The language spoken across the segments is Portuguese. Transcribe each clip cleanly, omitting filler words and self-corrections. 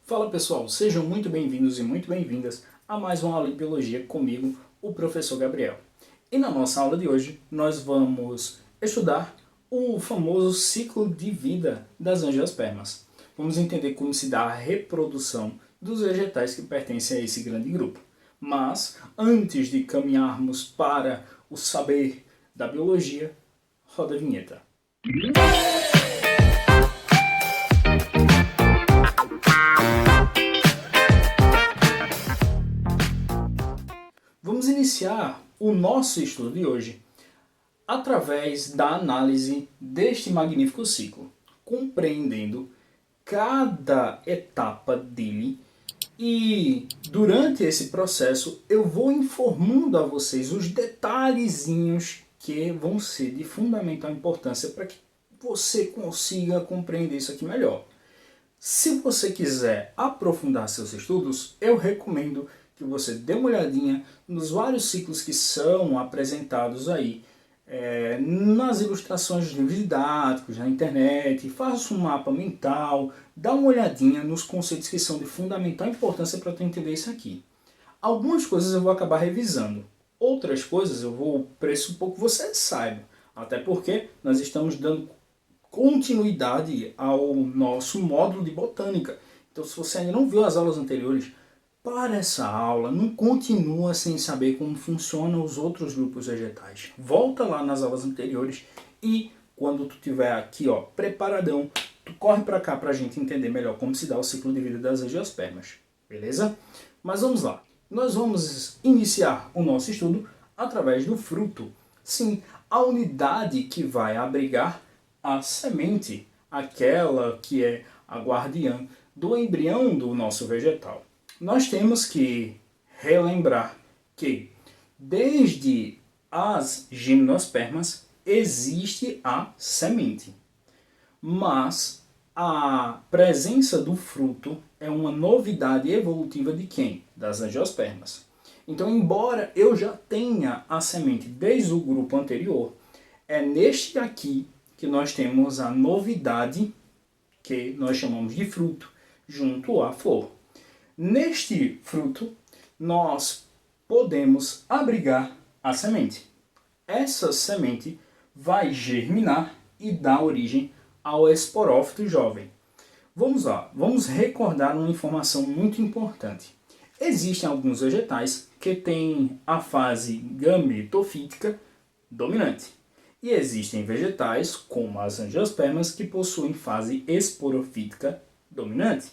Fala pessoal, sejam muito bem-vindos e muito bem-vindas a mais uma aula de Biologia comigo, o professor Gabriel. E na nossa aula de hoje nós vamos estudar o famoso ciclo de vida das angiospermas. Vamos entender como se dá a reprodução dos vegetais que pertencem a esse grande grupo. Mas, antes de caminharmos para o saber da biologia, roda a vinheta. Vamos iniciar o nosso estudo de hoje através da análise deste magnífico ciclo, compreendendo cada etapa dele e durante esse processo eu vou informando a vocês os detalhezinhos que vão ser de fundamental importância para que você consiga compreender isso aqui melhor. Se você quiser aprofundar seus estudos, eu recomendo que você dê uma olhadinha nos vários ciclos que são apresentados aí nas ilustrações de livros didáticos, na internet, faça um mapa mental, dá uma olhadinha nos conceitos que são de fundamental importância para tu entender isso aqui. Algumas coisas eu vou acabar revisando, outras coisas eu vou pressupor que você saiba, até porque nós estamos dando continuidade ao nosso módulo de botânica. Então, se você ainda não viu as aulas anteriores, para essa aula, não continua sem saber como funcionam os outros grupos vegetais. Volta lá nas aulas anteriores e quando tu estiver aqui, ó, preparadão, tu corre para cá para a gente entender melhor como se dá o ciclo de vida das angiospermas. Beleza? Mas vamos lá. Nós vamos iniciar o nosso estudo através do fruto. Sim, a unidade que vai abrigar a semente, aquela que é a guardiã do embrião do nosso vegetal. Nós temos que relembrar que desde as gimnospermas existe a semente, mas a presença do fruto é uma novidade evolutiva de quem? Das angiospermas. Então, embora eu já tenha a semente desde o grupo anterior, é neste aqui que nós temos a novidade que nós chamamos de fruto, junto à flor. Neste fruto, nós podemos abrigar a semente. Essa semente vai germinar e dar origem ao esporófito jovem. Vamos lá, vamos recordar uma informação muito importante. Existem alguns vegetais que têm a fase gametofítica dominante. E existem vegetais, como as angiospermas, que possuem fase esporofítica dominante.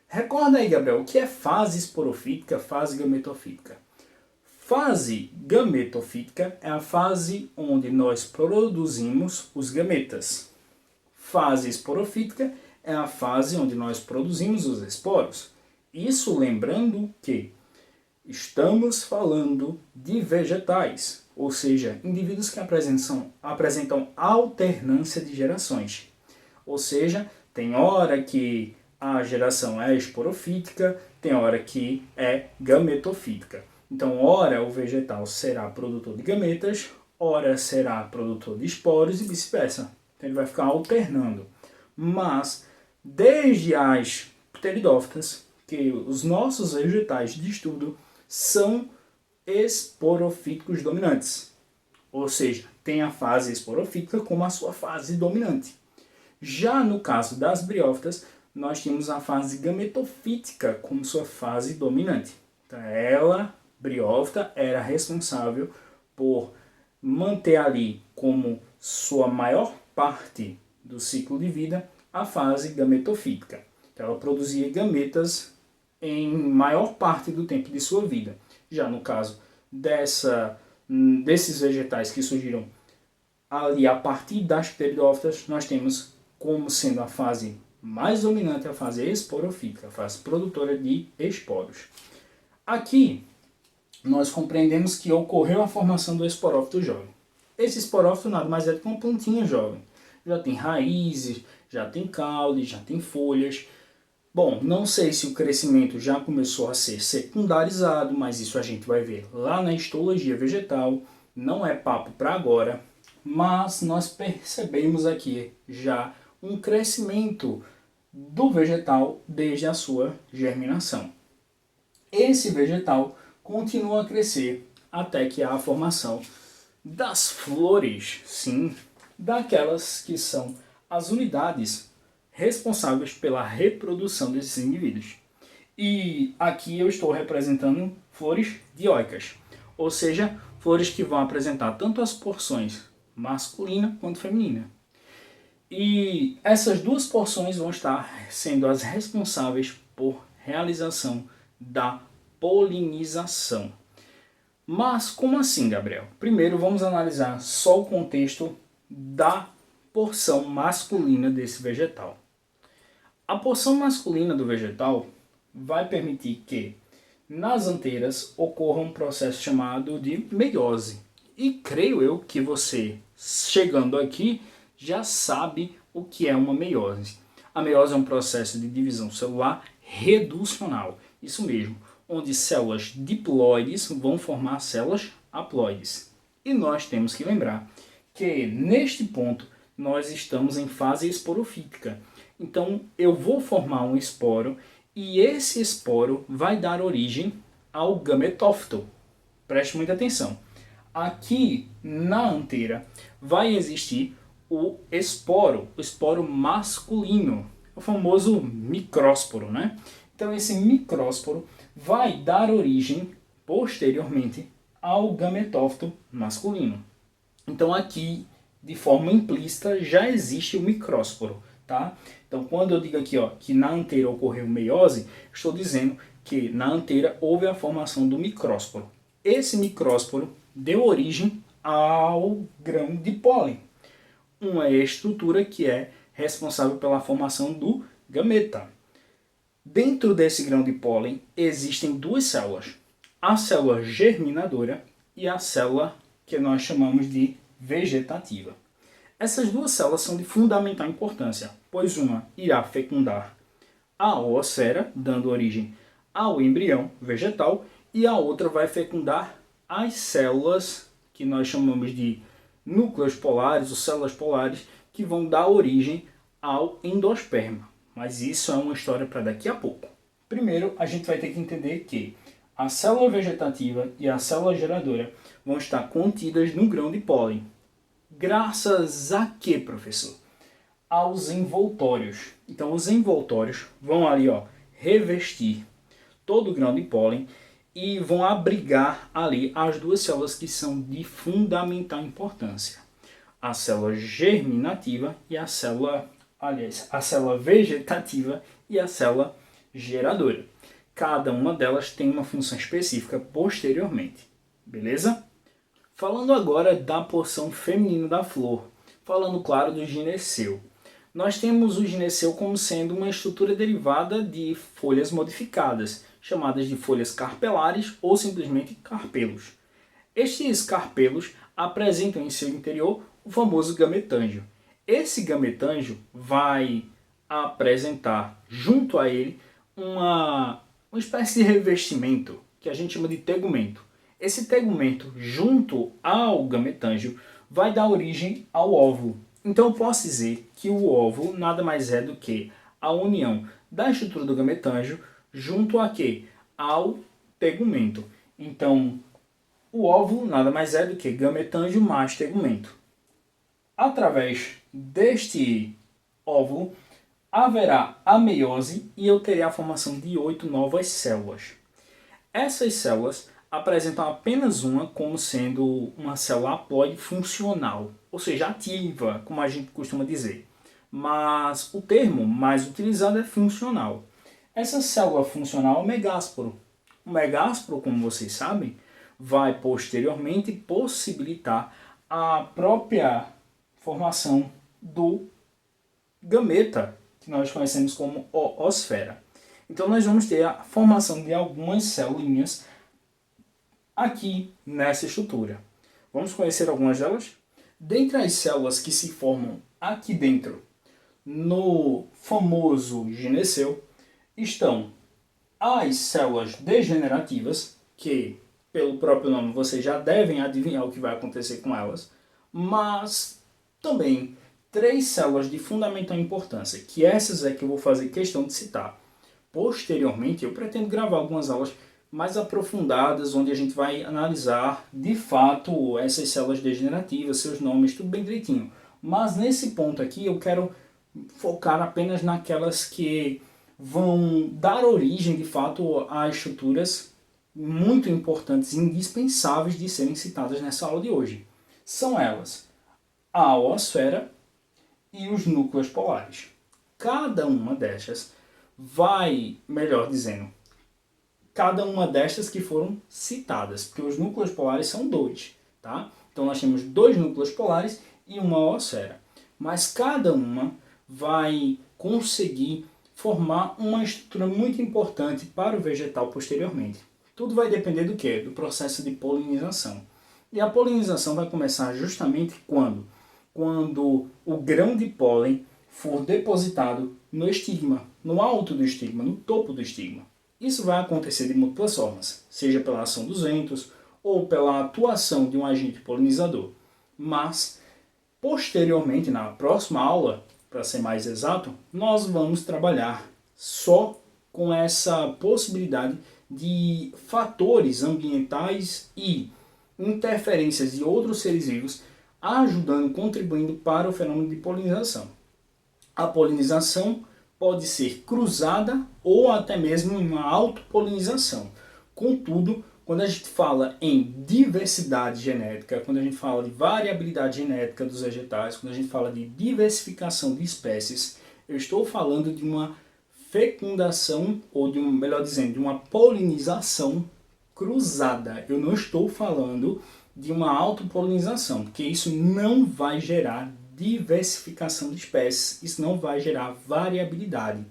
Recorda aí, Gabriel, o que é fase esporofítica, fase gametofítica? Fase gametofítica é a fase onde nós produzimos os gametas. Fase esporofítica é a fase onde nós produzimos os esporos. Isso lembrando que estamos falando de vegetais, ou seja, indivíduos que apresentam alternância de gerações. Ou seja, tem hora que a geração é esporofítica, tem hora que é gametofítica. Então, ora o vegetal será produtor de gametas, ora será produtor de esporos e vice-versa. Então, ele vai ficar alternando. Mas, desde as pteridófitas, que os nossos vegetais de estudo são esporofíticos dominantes. Ou seja, tem a fase esporofítica como a sua fase dominante. Já no caso das briófitas, nós temos a fase gametofítica como sua fase dominante. Então, ela, briófita, era responsável por manter ali como sua maior parte do ciclo de vida a fase gametofítica. Então, ela produzia gametas em maior parte do tempo de sua vida. Já no caso desses vegetais que surgiram ali a partir das pteridófitas, nós temos como sendo a fase mais dominante a fase esporofítica, a fase produtora de esporos. Aqui, nós compreendemos que ocorreu a formação do esporófito jovem. Esse esporófito nada mais é do que uma plantinha jovem. Já tem raízes, já tem caule, já tem folhas. Bom, não sei se o crescimento já começou a ser secundarizado, mas isso a gente vai ver lá na histologia vegetal. Não é papo para agora, mas nós percebemos aqui já um crescimento do vegetal desde a sua germinação. Esse vegetal continua a crescer até que há a formação das flores, sim, daquelas que são as unidades responsáveis pela reprodução desses indivíduos. E aqui eu estou representando flores dioicas, ou seja, flores que vão apresentar tanto as porções masculina quanto feminina. E essas duas porções vão estar sendo as responsáveis por realização da polinização. Mas como assim, Gabriel? Primeiro vamos analisar só o contexto da porção masculina desse vegetal. A porção masculina do vegetal vai permitir que nas anteiras ocorra um processo chamado de meiose. E creio eu que você, chegando aqui, já sabe o que é uma meiose. A meiose é um processo de divisão celular reducional. Isso mesmo, onde células diploides vão formar células haploides. E nós temos que lembrar que neste ponto nós estamos em fase esporofítica. Então eu vou formar um esporo e esse esporo vai dar origem ao gametófito. Preste muita atenção. Aqui na anteira vai existir o esporo masculino, o famoso micrósporo, né? Então esse micrósporo vai dar origem posteriormente ao gametófito masculino. Então aqui, de forma implícita, já existe o micrósporo, tá? Então quando eu digo aqui, ó, que na anteira ocorreu meiose, estou dizendo que na anteira houve a formação do micrósporo. Esse micrósporo deu origem ao grão de pólen, uma estrutura que é responsável pela formação do gameta. Dentro desse grão de pólen existem duas células, a célula germinadora e a célula que nós chamamos de vegetativa. Essas duas células são de fundamental importância, pois uma irá fecundar a oosfera, dando origem ao embrião vegetal, e a outra vai fecundar as células que nós chamamos de núcleos polares ou células polares, que vão dar origem ao endosperma. Mas isso é uma história para daqui a pouco. Primeiro, a gente vai ter que entender que a célula vegetativa e a célula geradora vão estar contidas no grão de pólen. Graças a quê, professor? Aos envoltórios. Então, os envoltórios vão ali, ó, revestir todo o grão de pólen e vão abrigar ali as duas células que são de fundamental importância. A célula germinativa e a célula vegetativa e a célula geradora. Cada uma delas tem uma função específica posteriormente. Beleza? Falando agora da porção feminina da flor, falando claro do gineceu. Nós temos o gineceu como sendo uma estrutura derivada de folhas modificadas, chamadas de folhas carpelares ou simplesmente carpelos. Estes carpelos apresentam em seu interior o famoso gametângio. Esse gametângio vai apresentar junto a ele uma espécie de revestimento que a gente chama de tegumento. Esse tegumento junto ao gametângio vai dar origem ao óvulo. Então eu posso dizer que o óvulo nada mais é do que a união da estrutura do gametângio junto a quê? Ao tegumento. Então o óvulo nada mais é do que gametângio mais tegumento. Através deste óvulo haverá a meiose e eu terei a formação de 8 novas células. Essas células apresentam apenas uma como sendo uma célula haploide funcional, ou seja, ativa, como a gente costuma dizer. Mas o termo mais utilizado é funcional. Essa célula funcional é o megásporo. O megásporo, como vocês sabem, vai posteriormente possibilitar a própria formação do gameta, que nós conhecemos como oosfera. Então nós vamos ter a formação de algumas celinhas aqui nessa estrutura. Vamos conhecer algumas delas? Dentre as células que se formam aqui dentro, no famoso gineceu, estão as células degenerativas, que pelo próprio nome vocês já devem adivinhar o que vai acontecer com elas, mas também três células de fundamental importância, que essas é que eu vou fazer questão de citar. Posteriormente, eu pretendo gravar algumas aulas mais aprofundadas, onde a gente vai analisar de fato essas células degenerativas, seus nomes, tudo bem direitinho. Mas nesse ponto aqui eu quero focar apenas naquelas que vão dar origem de fato a estruturas muito importantes e indispensáveis de serem citadas nessa aula de hoje. São elas a oosfera e os núcleos polares. Cada uma destas vai, melhor dizendo, cada uma destas que foram citadas, porque os núcleos polares são dois, tá? Então nós temos dois núcleos polares e uma oosfera, mas cada uma vai conseguir formar uma estrutura muito importante para o vegetal posteriormente. Tudo vai depender do quê? Do processo de polinização. E a polinização vai começar justamente quando? Quando o grão de pólen for depositado no estigma, no alto do estigma, no topo do estigma. Isso vai acontecer de múltiplas formas, seja pela ação dos ventos ou pela atuação de um agente polinizador. Mas, posteriormente, na próxima aula, para ser mais exato, nós vamos trabalhar só com essa possibilidade de fatores ambientais e interferências de outros seres vivos ajudando, contribuindo para o fenômeno de polinização. A polinização pode ser cruzada ou até mesmo uma autopolinização. Contudo, quando a gente fala em diversidade genética, quando a gente fala de variabilidade genética dos vegetais, quando a gente fala de diversificação de espécies, eu estou falando de uma fecundação, ou de melhor dizendo, de uma polinização cruzada. Eu não estou falando de uma autopolinização, porque isso não vai gerar diversificação de espécies, isso não vai gerar variabilidade.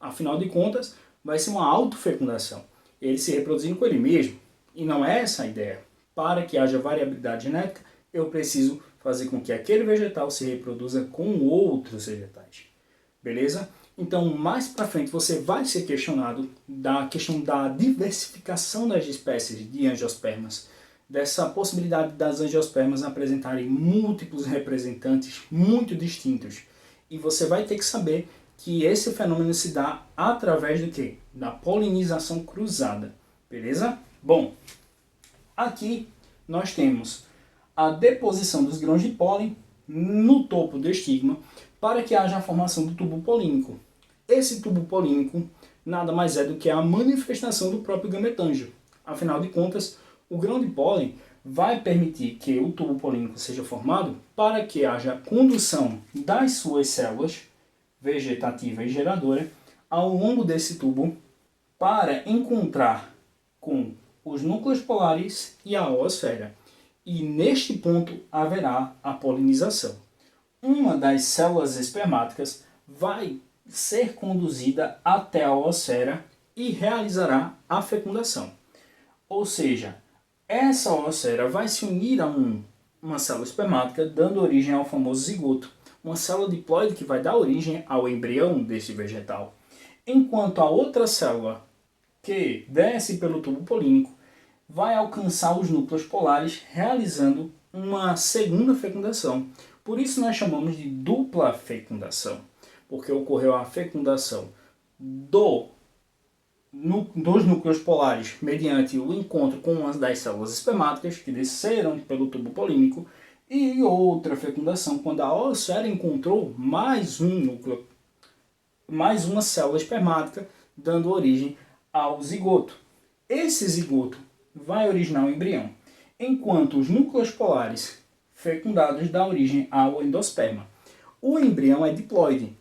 Afinal de contas, vai ser uma autofecundação. Ele se reproduzindo com ele mesmo. E não é essa a ideia. Para que haja variabilidade genética, eu preciso fazer com que aquele vegetal se reproduza com outros vegetais. Beleza? Então, mais para frente, você vai ser questionado da questão da diversificação das espécies de angiospermas, dessa possibilidade das angiospermas apresentarem múltiplos representantes muito distintos. E você vai ter que saber que esse fenômeno se dá através do quê? Da polinização cruzada. Beleza? Bom, aqui nós temos a deposição dos grãos de pólen no topo do estigma para que haja a formação do tubo polínico. Esse tubo polínico nada mais é do que a manifestação do próprio gametângio. Afinal de contas, o grão de pólen vai permitir que o tubo polínico seja formado para que haja condução das suas células vegetativa e geradora ao longo desse tubo para encontrar com os núcleos polares e a oosfera. E neste ponto haverá a polinização. Uma das células espermáticas vai ser conduzida até a oosfera e realizará a fecundação. Ou seja, essa oosfera vai se unir a uma célula espermática, dando origem ao famoso zigoto, uma célula diploide que vai dar origem ao embrião desse vegetal. Enquanto a outra célula, que desce pelo tubo polínico, vai alcançar os núcleos polares, realizando uma segunda fecundação. Por isso nós chamamos de dupla fecundação, porque ocorreu a fecundação dos núcleos polares mediante o encontro com uma das células espermáticas que desceram pelo tubo polínico e outra fecundação quando a oosfera encontrou mais um núcleo, mais uma célula espermática, dando origem ao zigoto. Esse zigoto vai originar um embrião, enquanto os núcleos polares fecundados dão origem ao endosperma. O embrião é diploide.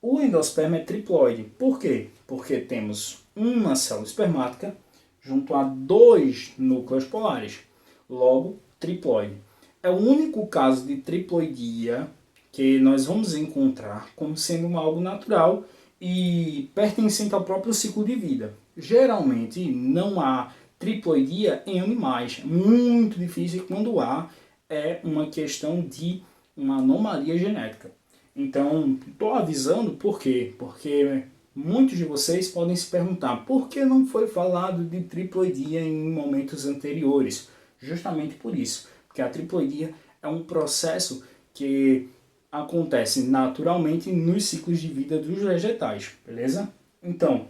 O endosperma é triploide. Por quê? Porque temos uma célula espermática junto a dois núcleos polares. Logo, triploide. É o único caso de triploidia que nós vamos encontrar como sendo algo natural e pertencente ao próprio ciclo de vida. Geralmente não há triploidia em animais. Muito difícil, quando há é uma questão de uma anomalia genética. Então, estou avisando por quê? Porque muitos de vocês podem se perguntar por que não foi falado de triploidia em momentos anteriores. Justamente por isso, porque a triploidia é um processo que acontece naturalmente nos ciclos de vida dos vegetais, beleza? Então,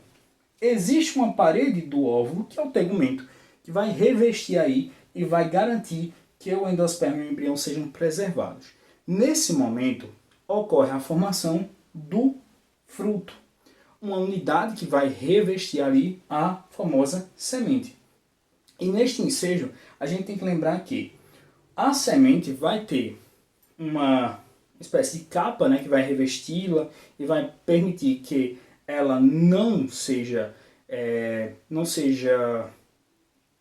existe uma parede do óvulo, que é o tegumento, que vai revestir aí e vai garantir que o endosperma e o embrião sejam preservados. Nesse momento, ocorre a formação do fruto, uma unidade que vai revestir ali a famosa semente. E neste ensejo, a gente tem que lembrar que a semente vai ter uma espécie de capa, né, que vai revesti-la e vai permitir que ela não seja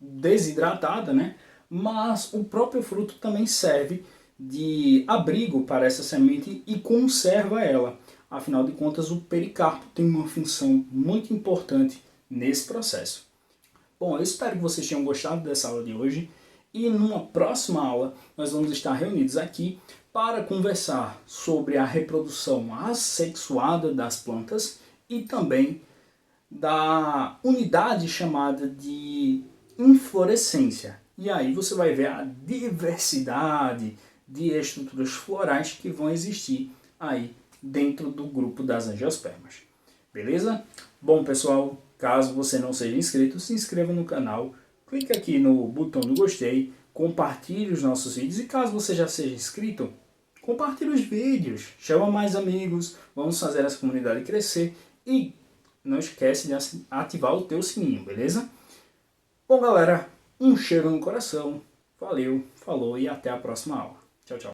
desidratada, né, mas o próprio fruto também serve de abrigo para essa semente e conserva ela. Afinal de contas, o pericarpo tem uma função muito importante nesse processo. Bom, eu espero que vocês tenham gostado dessa aula de hoje e numa próxima aula nós vamos estar reunidos aqui para conversar sobre a reprodução assexuada das plantas e também da unidade chamada de inflorescência. E aí você vai ver a diversidade de estruturas florais que vão existir aí dentro do grupo das angiospermas. Beleza? Bom, pessoal, caso você não seja inscrito, se inscreva no canal, clique aqui no botão do gostei, compartilhe os nossos vídeos e caso você já seja inscrito, compartilhe os vídeos, chama mais amigos, vamos fazer essa comunidade crescer e não esquece de ativar o teu sininho, beleza? Bom, galera, um cheiro no coração, valeu, falou e até a próxima aula. Tchau, tchau.